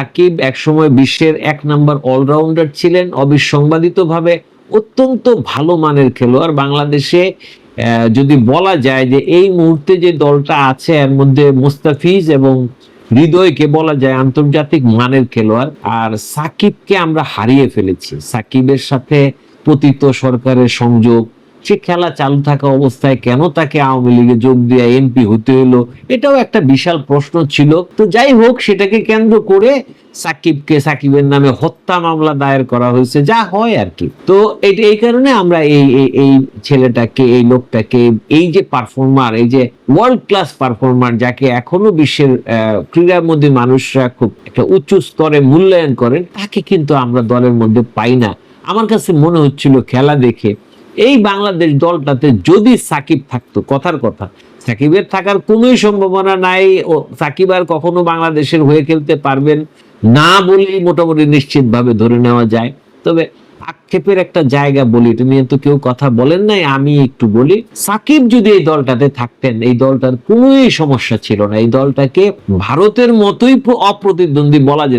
সাকিব একসময় বিশ্বের ১ number allrounder ছিলেন, অবিসংবাদিতভাবে অত্যন্ত ভালো মানের খেলোয়াড়। বাংলাদেশে যদি বলা যায় যে এই মুহূর্তে যে দলটা আছে এর মধ্যে মুস্তাফিজ এবং হৃদয়কে বলা যায় আন্তর্জাতিক মানের খেলোয়াড়। আর সাকিবকে আমরা হারিয়ে ফেলেছি। সাকিবের সাথে পতিত সরকারের সংযোগ, সে খেলা চালু থাকা অবস্থায় কেন তাকে আওয়ামী লীগে যোগ দিয়ে এমপি হতে হলো, এটাও একটা বিশাল প্রশ্ন ছিল। তো যাই হোক, সেটাকে কেন্দ্র করে সাকিবের নামে হত্যা মামলা দায়ের করা হয়েছে, যা হয় আর কি। তো এই কারণে আমরা এই ছেলেটাকে, এই লোকটাকে, এই যে পারফর্মার, এই যে ওয়ার্ল্ড ক্লাস পারফর্মার, যাকে এখনো বিশ্বের ক্রীড়ার মধ্যে মানুষরা খুব একটা উচ্চ স্তরে মূল্যায়ন করেন, তাকে কিন্তু আমরা দলের মধ্যে পাই না। আমার কাছে মনে হচ্ছিল খেলা দেখে এই বাংলাদেশ দলটাতে যদি সাকিব থাকতো, কথার কথা, সাকিবের থাকার কোনোই সম্ভাবনা নাই, ও সাকিব আর কখনো বাংলাদেশের হয়ে খেলতে পারবেন না বলেই মোটামুটি নিশ্চিত ভাবে ধরে নেওয়া যায়। তবে আক্ষেপের একটা জায়গা বলি, এটা নিয়ে তো কেউ কথা বলেন নাই, আমি একটু বলি। সাকিব যদি এই দলটাতে থাকতেন, এই দলটার কোনোই সমস্যা ছিল না। এই দলটাকে ভারতের মতোই অপ্রতিদ্বন্দ্বী বলা যেত।